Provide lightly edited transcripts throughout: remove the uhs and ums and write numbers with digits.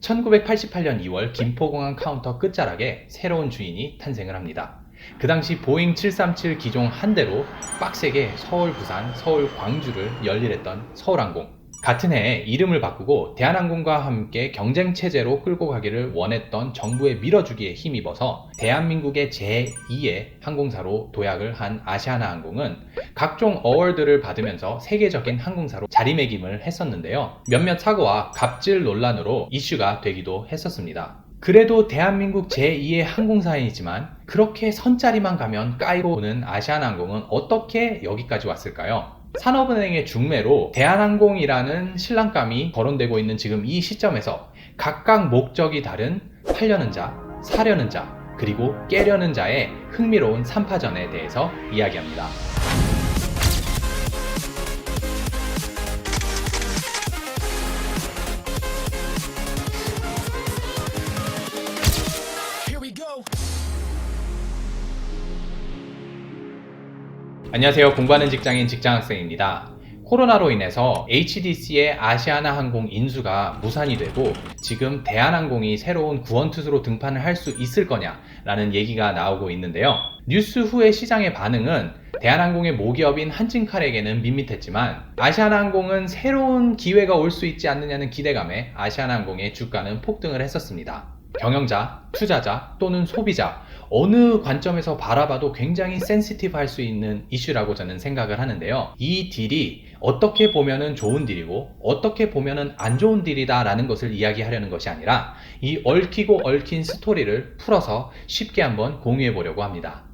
1988년 2월 김포공항 카운터 끝자락에 새로운 주인이 탄생을 합니다. 그 당시 보잉 737 기종 한 대로 빡세게 서울, 부산, 서울, 광주를 열일했던 서울항공. 같은 해에 이름을 바꾸고 대한항공과 함께 경쟁체제로 끌고 가기를 원했던 정부의 밀어주기에 힘입어서 대한민국의 제2의 항공사로 도약을 한 아시아나항공은 각종 어워드를 받으면서 세계적인 항공사로 자리매김을 했었는데요. 몇몇 사고와 갑질 논란으로 이슈가 되기도 했었습니다. 그래도 대한민국 제2의 항공사이지만 그렇게 선자리만 가면 까이고 오는 아시아나항공은 어떻게 여기까지 왔을까요? 산업은행의 중매로 대한항공이라는 신랑감이 거론되고 있는 지금 이 시점에서 각각 목적이 다른 팔려는 자, 사려는 자, 그리고 깨려는 자의 흥미로운 3파전에 대해서 이야기합니다. 안녕하세요. 공부하는 직장인 직장학생입니다. 코로나로 인해서 HDC의 아시아나항공 인수가 무산이 되고 지금 대한항공이 새로운 구원투수로 등판을 할 수 있을 거냐라는 얘기가 나오고 있는데요. 뉴스 후의 시장의 반응은 대한항공의 모기업인 한진칼에게는 밋밋했지만 아시아나항공은 새로운 기회가 올 수 있지 않느냐는 기대감에 아시아나항공의 주가는 폭등을 했었습니다. 경영자, 투자자 또는 소비자 어느 관점에서 바라봐도 굉장히 센시티브 할 수 있는 이슈라고 저는 생각을 하는데요. 이 딜이 어떻게 보면은 좋은 딜이고 어떻게 보면은 안 좋은 딜이다 라는 것을 이야기하려는 것이 아니라 이 얽히고 얽힌 스토리를 풀어서 쉽게 한번 공유해 보려고 합니다.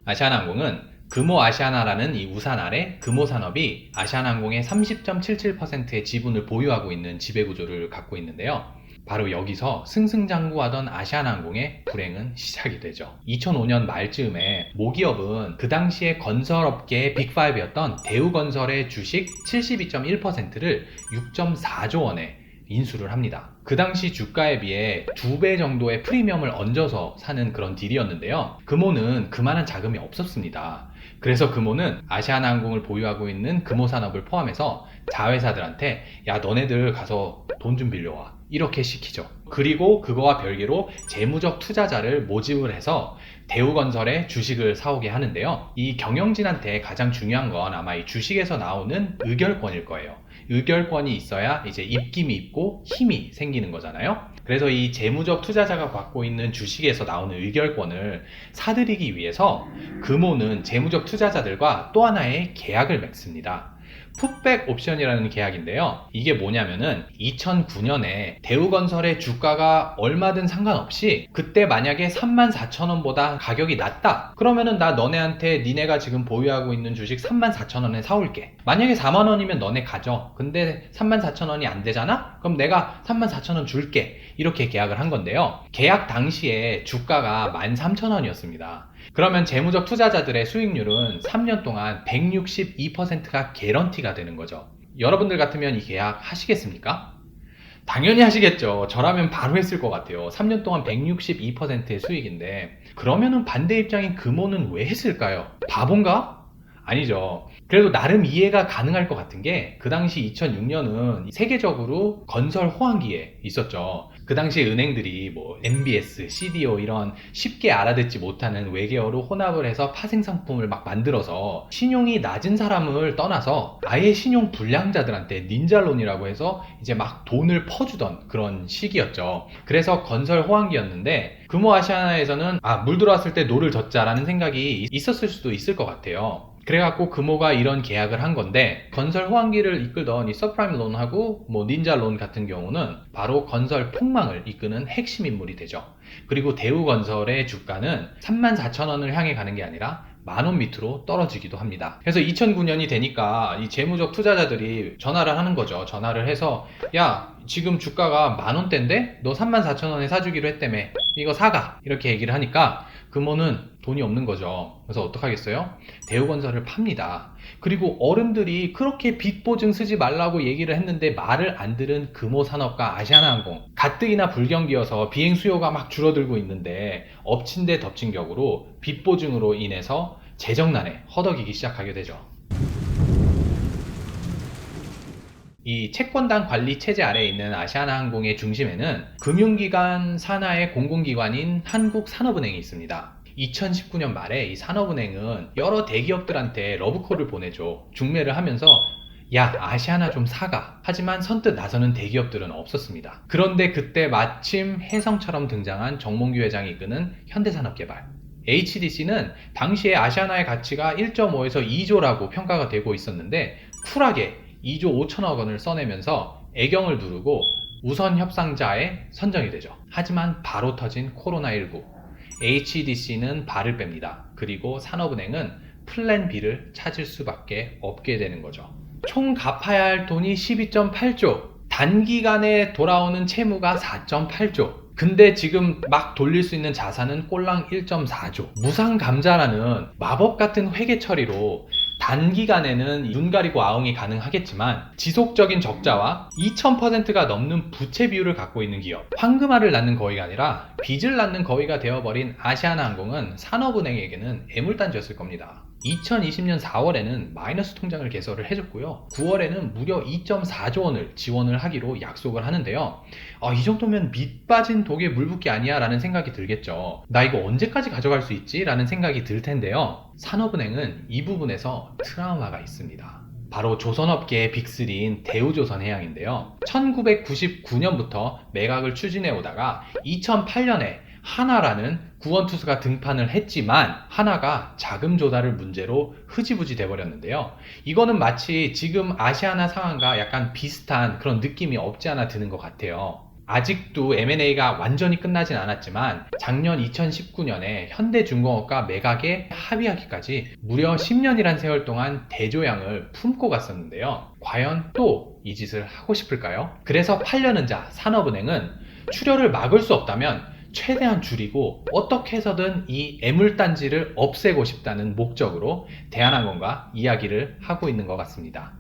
아시아나항공은 금호 아시아나라는 이 우산 아래 금호산업이 아시아나항공의 30.77%의 지분을 보유하고 있는 지배구조를 갖고 있는데요. 바로 여기서 승승장구하던 아시아나항공의 불행은 시작이 되죠. 2005년 말쯤에 모기업은 그 당시에 건설업계의 빅5였던 대우건설의 주식 72.1%를 6.4조 원에 인수를 합니다. 그 당시 주가에 비해 2배 정도의 프리미엄을 얹어서 사는 그런 딜이었는데요. 금호는 그만한 자금이 없었습니다. 그래서 금호는 아시아나항공을 보유하고 있는 금호산업을 포함해서 자회사들한테 야 너네들 가서 돈 좀 빌려와 이렇게 시키죠. 그리고 그거와 별개로 재무적 투자자를 모집을 해서 대우건설의 주식을 사오게 하는데요. 이 경영진한테 가장 중요한 건 아마 이 주식에서 나오는 의결권일 거예요. 의결권이 있어야 이제 입김이 있고 힘이 생기는 거잖아요. 그래서 이 재무적 투자자가 갖고 있는 주식에서 나오는 의결권을 사들이기 위해서 금호는 재무적 투자자들과 또 하나의 계약을 맺습니다. 풋백 옵션이라는 계약인데요. 이게 뭐냐면은 2009년에 대우건설의 주가가 얼마든 상관없이 그때 만약에 34,000원보다 가격이 낮다 그러면은 나 너네한테 니네가 지금 보유하고 있는 주식 34,000원에 사올게. 만약에 4만원이면 너네 가져. 근데 34,000원이 안 되잖아? 그럼 내가 34,000원 줄게. 이렇게 계약을 한 건데요. 계약 당시에 주가가 13,000원이었습니다. 그러면 재무적 투자자들의 수익률은 3년 동안 162%가 개런티가 되는 거죠. 여러분들 같으면 이 계약 하시겠습니까? 당연히 하시겠죠. 저라면 바로 했을 것 같아요. 3년 동안 162%의 수익인데 그러면은 반대 입장인 금호는 왜 했을까요? 바본가? 아니죠. 그래도 나름 이해가 가능할 것 같은 게 그 당시 2006년은 세계적으로 건설 호황기에 있었죠. 그 당시 은행들이 뭐 MBS, CDO 이런 쉽게 알아듣지 못하는 외계어로 혼합을 해서 파생 상품을 막 만들어서 신용이 낮은 사람을 떠나서 아예 신용 불량자들한테 닌자론이라고 해서 이제 막 돈을 퍼주던 그런 시기였죠. 그래서 건설 호황기였는데 금호아시아나에서는 물 들어왔을 때 노를 젓자라는 생각이 있었을 수도 있을 것 같아요. 그래갖고 금호가 이런 계약을 한 건데 건설 호황기를 이끌던 이 서프라임 론하고 뭐 닌자 론 같은 경우는 바로 건설 폭망을 이끄는 핵심 인물이 되죠. 그리고 대우건설의 주가는 34,000원을 향해 가는 게 아니라 만원 밑으로 떨어지기도 합니다. 그래서 2009년이 되니까 이 재무적 투자자들이 전화를 하는 거죠. 전화를 해서 야 지금 주가가 만원대인데 너 34,000원에 사주기로 했다며 이거 사가 이렇게 얘기를 하니까 금호는 돈이 없는 거죠. 그래서 어떡하겠어요? 대우건설을 팝니다. 그리고 어른들이 그렇게 빚보증 쓰지 말라고 얘기를 했는데 말을 안 들은 금호산업과 아시아나항공 가뜩이나 불경기여서 비행 수요가 막 줄어들고 있는데 엎친 데 덮친 격으로 빚보증으로 인해서 재정난에 허덕이기 시작하게 되죠. 이 채권단 관리 체제 아래에 있는 아시아나항공의 중심에는 금융기관 산하의 공공기관인 한국산업은행이 있습니다. 2019년 말에 이 산업은행은 여러 대기업들한테 러브콜을 보내줘. 중매를 하면서 야, 아시아나 좀 사가. 하지만 선뜻 나서는 대기업들은 없었습니다. 그런데 그때 마침 혜성처럼 등장한 정몽규 회장이 이끄는 현대산업개발, HDC는 당시에 아시아나의 가치가 1.5에서 2조라고 평가가 되고 있었는데 쿨하게 2조 5천억 원을 써내면서 애경을 누르고 우선 협상자에 선정이 되죠. 하지만 바로 터진 코로나19. HDC는 발을 뺍니다. 그리고 산업은행은 플랜 B를 찾을 수밖에 없게 되는 거죠. 총 갚아야 할 돈이 12.8조, 단기간에 돌아오는 채무가 4.8조. 근데 지금 막 돌릴 수 있는 자산은 꼴랑 1.4조. 무상감자라는 마법 같은 회계 처리로 단기간에는 눈 가리고 아웅이 가능하겠지만 지속적인 적자와 2000%가 넘는 부채 비율을 갖고 있는 기업, 황금알을 낳는 거위가 아니라 빚을 낳는 거위가 되어버린 아시아나항공은 산업은행에게는 애물단지였을 겁니다. 2020년 4월에는 마이너스 통장을 개설을 해줬고요. 9월에는 무려 2.4조 원을 지원을 하기로 약속을 하는데요. 이 정도면 밑 빠진 독에 물 붓기 아니야 라는 생각이 들겠죠. 나 이거 언제까지 가져갈 수 있지? 라는 생각이 들 텐데요. 산업은행은 이 부분에서 트라우마가 있습니다. 바로 조선업계의 빅3인 대우조선해양인데요. 1999년부터 매각을 추진해 오다가 2008년에 하나라는 구원투수가 등판을 했지만 하나가 자금 조달을 문제로 흐지부지 돼버렸는데요. 이거는 마치 지금 아시아나 상황과 약간 비슷한 그런 느낌이 없지 않아 드는 것 같아요. 아직도 M&A가 완전히 끝나진 않았지만 작년 2019년에 현대중공업과 매각에 합의하기까지 무려 10년이란 세월 동안 대조양을 품고 갔었는데요. 과연 또 이 짓을 하고 싶을까요? 그래서 8년은 자 산업은행은 출혈을 막을 수 없다면 최대한 줄이고 어떻게 해서든 이 애물단지를 없애고 싶다는 목적으로 대한항공과 이야기를 하고 있는 것 같습니다.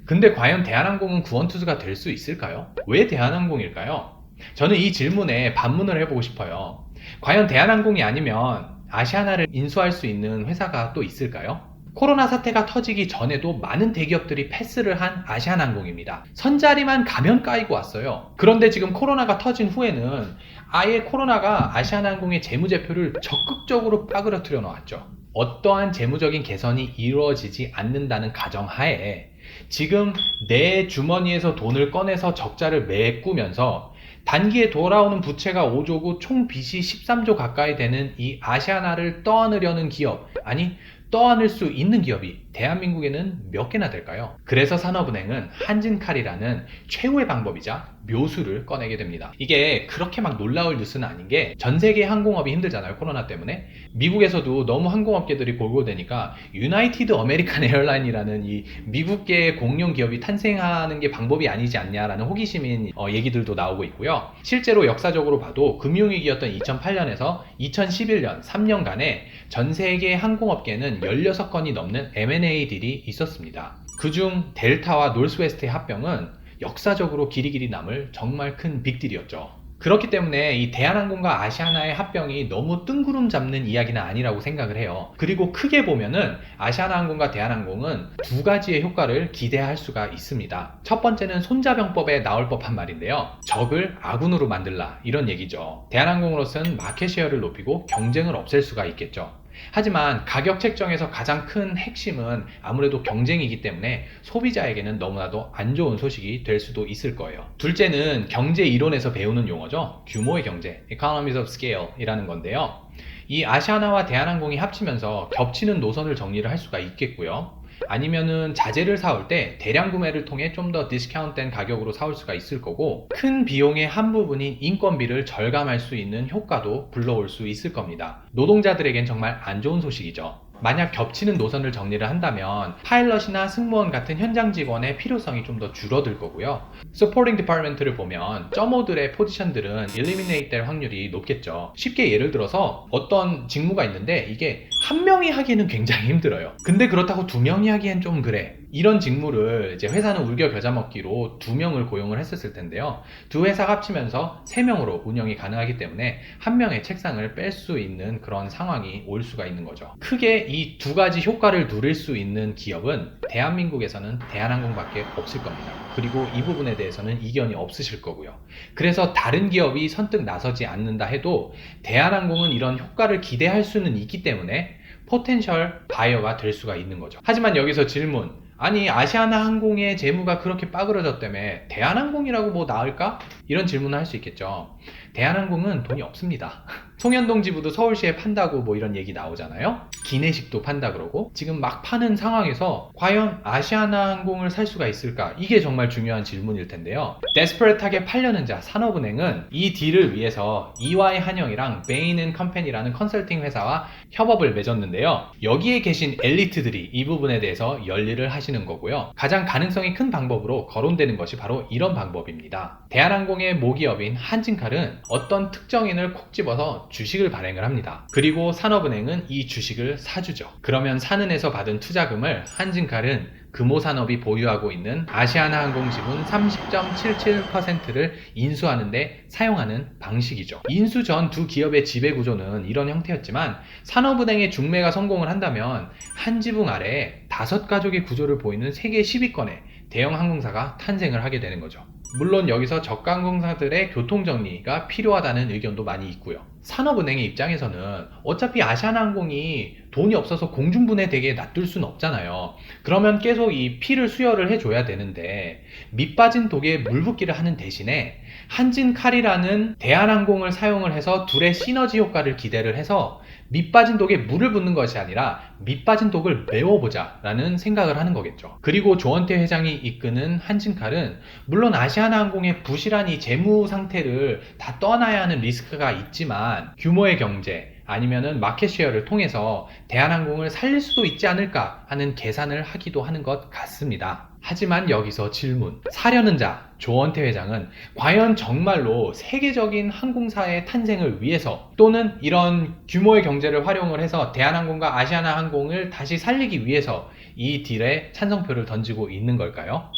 근데 과연 대한항공은 구원투수가 될 수 있을까요? 왜 대한항공일까요? 저는 이 질문에 반문을 해보고 싶어요. 과연 대한항공이 아니면 아시아나를 인수할 수 있는 회사가 또 있을까요? 코로나 사태가 터지기 전에도 많은 대기업들이 패스를 한 아시아나항공입니다. 선자리만 가면 까이고 왔어요. 그런데 지금 코로나가 터진 후에는 아예 코로나가 아시아나항공의 재무제표를 적극적으로 빠그러뜨려 놓았죠. 어떠한 재무적인 개선이 이루어지지 않는다는 가정하에 지금 내 주머니에서 돈을 꺼내서 적자를 메꾸면서 단기에 돌아오는 부채가 5조고 총 빚이 13조 가까이 되는 이 아시아나를 떠안으려는 기업, 아니 떠안을 수 있는 기업이 대한민국에는 몇 개나 될까요? 그래서 산업은행은 한진칼이라는 최후의 방법이자 묘수를 꺼내게 됩니다. 이게 그렇게 막 놀라울 뉴스는 아닌 게 전 세계 항공업이 힘들잖아요, 코로나 때문에. 미국에서도 너무 항공업계들이 골골대니까 유나이티드 아메리칸 에어라인이라는 이 미국계 공룡 기업이 탄생하는 게 방법이 아니지 않냐라는 호기심인 얘기들도 나오고 있고요. 실제로 역사적으로 봐도 금융위기였던 2008년에서 2011년 3년간에 전 세계 항공업계는 16건이 넘는 M&A 딜이 있었습니다. 그중 델타와 노스웨스트의 합병은 역사적으로 길이 남을 정말 큰 빅딜이었죠. 그렇기 때문에 이 대한항공과 아시아나의 합병이 너무 뜬구름 잡는 이야기는 아니라고 생각을 해요. 그리고 크게 보면은 아시아나항공과 대한항공은 두 가지의 효과를 기대할 수가 있습니다. 첫 번째는 손자병법에 나올 법한 말인데요. 적을 아군으로 만들라, 이런 얘기죠. 대한항공으로서는 마켓쉐어를 높이고 경쟁을 없앨 수가 있겠죠. 하지만 가격 책정에서 가장 큰 핵심은 아무래도 경쟁이기 때문에 소비자에게는 너무나도 안 좋은 소식이 될 수도 있을 거예요. 둘째는 경제 이론에서 배우는 용어죠. 규모의 경제, Economies of Scale 이라는 건데요. 이 아시아나와 대한항공이 합치면서 겹치는 노선을 정리를 할 수가 있겠고요. 아니면은 자재를 사올 때 대량 구매를 통해 좀 더 디스카운트된 가격으로 사올 수가 있을 거고, 큰 비용의 한 부분인 인건비를 절감할 수 있는 효과도 불러올 수 있을 겁니다. 노동자들에겐 정말 안 좋은 소식이죠. 만약 겹치는 노선을 정리를 한다면 파일럿이나 승무원 같은 현장 직원의 필요성이 좀 더 줄어들 거고요. Supporting Department를 보면 점호들의 포지션들은 eliminate 될 확률이 높겠죠. 쉽게 예를 들어서 어떤 직무가 있는데 이게 한 명이 하기에는 굉장히 힘들어요. 근데 그렇다고 두 명이 하기엔 좀 그래. 이런 직무를 이제 회사는 울겨 겨자 먹기로 2명을 고용을 했었을 텐데요. 두 회사가 합치면서 3명으로 운영이 가능하기 때문에 한 명의 책상을 뺄 수 있는 그런 상황이 올 수가 있는 거죠. 크게 이 두 가지 효과를 누릴 수 있는 기업은 대한민국에서는 대한항공밖에 없을 겁니다. 그리고 이 부분에 대해서는 이견이 없으실 거고요. 그래서 다른 기업이 선뜻 나서지 않는다 해도 대한항공은 이런 효과를 기대할 수는 있기 때문에 포텐셜 바이어가 될 수가 있는 거죠. 하지만 여기서 질문, 아니 아시아나항공의 재무가 그렇게 빠그러졌다며 대한항공이라고 뭐 나을까? 이런 질문을 할 수 있겠죠. 대한항공은 돈이 없습니다. 송현동 지부도 서울시에 판다고 뭐 이런 얘기 나오잖아요. 기내식도 판다 그러고 지금 막 파는 상황에서 과연 아시아나항공을 살 수가 있을까? 이게 정말 중요한 질문일 텐데요. 데스퍼레트하게 팔려는 자 산업은행은 이 딜을 위해서 EY 한영이랑 베인&컴퍼니라는 컨설팅 회사와 협업을 맺었는데요. 여기에 계신 엘리트들이 이 부분에 대해서 열일을 하시는 거고요. 가장 가능성이 큰 방법으로 거론되는 것이 바로 이런 방법입니다. 대한항공의 모기업인 한진칼은 어떤 특정인을 콕 집어서 주식을 발행을 합니다. 그리고 산업은행은 이 주식을 사주죠. 그러면 산은에서 받은 투자금을 한진칼은 금호산업이 보유하고 있는 아시아나항공 지분 30.77%를 인수하는 데 사용하는 방식이죠. 인수 전 두 기업의 지배구조는 이런 형태였지만 산업은행의 중매가 성공을 한다면 한 지붕 아래에 5가족의 구조를 보이는 세계 10위권의 대형 항공사가 탄생을 하게 되는 거죠. 물론 여기서 저가 항공사들의 교통정리가 필요하다는 의견도 많이 있고요. 산업은행의 입장에서는 어차피 아시아나항공이 돈이 없어서 공중분해되게 놔둘 수는 없잖아요. 그러면 계속 이 피를 수혈을 해줘야 되는데 밑빠진 독에 물 붓기를 하는 대신에 한진칼이라는 대한항공을 사용을 해서 둘의 시너지 효과를 기대를 해서 밑빠진 독에 물을 붓는 것이 아니라 밑빠진 독을 메워보자 라는 생각을 하는 거겠죠. 그리고 조원태 회장이 이끄는 한진칼은 물론 아시아나항공의 부실한 이 재무 상태를 다 떠나야 하는 리스크가 있지만 규모의 경제 아니면은 마켓쉐어를 통해서 대한항공을 살릴 수도 있지 않을까 하는 계산을 하기도 하는 것 같습니다. 하지만 여기서 질문, 사려는 자 조원태 회장은 과연 정말로 세계적인 항공사의 탄생을 위해서 또는 이런 규모의 경제를 활용을 해서 대한항공과 아시아나항공을 다시 살리기 위해서 이 딜에 찬성표를 던지고 있는 걸까요?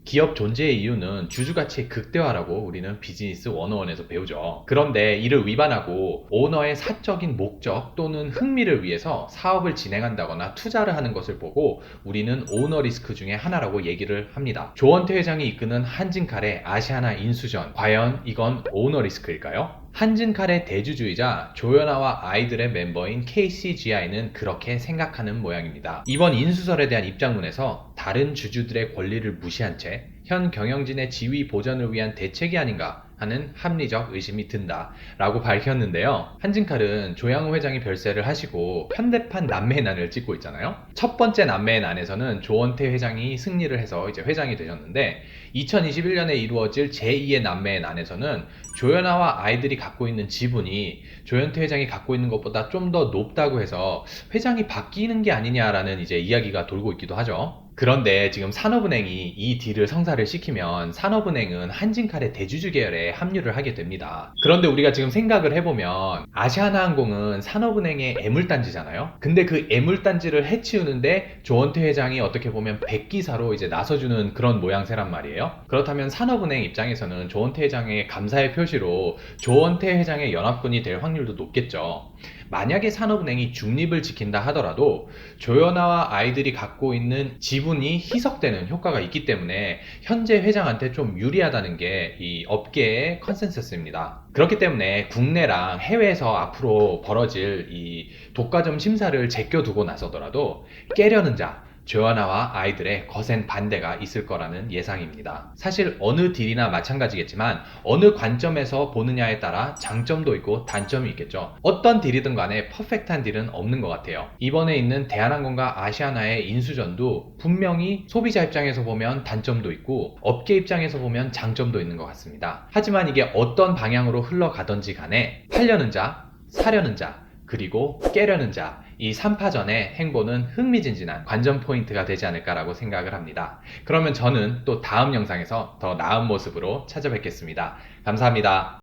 기업 존재의 이유는 주주가치의 극대화라고 우리는 비즈니스 101에서 배우죠. 그런데 이를 위반하고 오너의 사적인 목적 또는 흥미를 위해서 사업을 진행한다거나 투자를 하는 것을 보고 우리는 오너 리스크 중에 하나라고 얘기를 합니다. 조원태 회장이 이끄는 한진칼의 아시아나 인수전, 과연 이건 오너 리스크일까요? 한진칼의 대주주이자 조연아와 아이들의 멤버인 KCGI는 그렇게 생각하는 모양입니다. 이번 인수설에 대한 입장문에서 다른 주주들의 권리를 무시한 채 현 경영진의 지위 보전을 위한 대책이 아닌가 하는 합리적 의심이 든다 라고 밝혔는데요. 한진칼은 조양호 회장이 별세를 하시고 편대판 남매의 난을 찍고 있잖아요. 첫 번째 남매의 난에서는 조원태 회장이 승리를 해서 이제 회장이 되셨는데 2021년에 이루어질 제2의 남매의 난에서는 조연아와 아이들이 갖고 있는 지분이 조현태 회장이 갖고 있는 것보다 좀 더 높다고 해서 회장이 바뀌는 게 아니냐라는 이제 이야기가 돌고 있기도 하죠. 그런데 지금 산업은행이 이 딜을 성사를 시키면 산업은행은 한진칼의 대주주 계열에 합류를 하게 됩니다. 그런데 우리가 지금 생각을 해보면 아시아나항공은 산업은행의 애물단지잖아요. 근데 그 애물단지를 해치우는데 조원태 회장이 어떻게 보면 백기사로 이제 나서주는 그런 모양새란 말이에요. 그렇다면 산업은행 입장에서는 조원태 회장의 감사의 표시로 조원태 회장의 연합군이 될 확률도 높겠죠. 만약에 산업은행이 중립을 지킨다 하더라도 조연아와 아이들이 갖고 있는 지분이 희석되는 효과가 있기 때문에 현재 회장한테 좀 유리하다는 게 이 업계의 컨센서스입니다. 그렇기 때문에 국내랑 해외에서 앞으로 벌어질 이 독과점 심사를 제껴두고 나서더라도 깨려는 자 조연아와 아이들의 거센 반대가 있을 거라는 예상입니다. 사실 어느 딜이나 마찬가지겠지만 어느 관점에서 보느냐에 따라 장점도 있고 단점이 있겠죠. 어떤 딜이든 간에 퍼펙트한 딜은 없는 것 같아요. 이번에 있는 대한항공과 아시아나의 인수전도 분명히 소비자 입장에서 보면 단점도 있고 업계 입장에서 보면 장점도 있는 것 같습니다. 하지만 이게 어떤 방향으로 흘러가던지 간에 팔려는 자, 사려는 자, 그리고 깨려는 자, 이 3파전의 행보는 흥미진진한 관전 포인트가 되지 않을까라고 생각을 합니다. 그러면 저는 또 다음 영상에서 더 나은 모습으로 찾아뵙겠습니다. 감사합니다.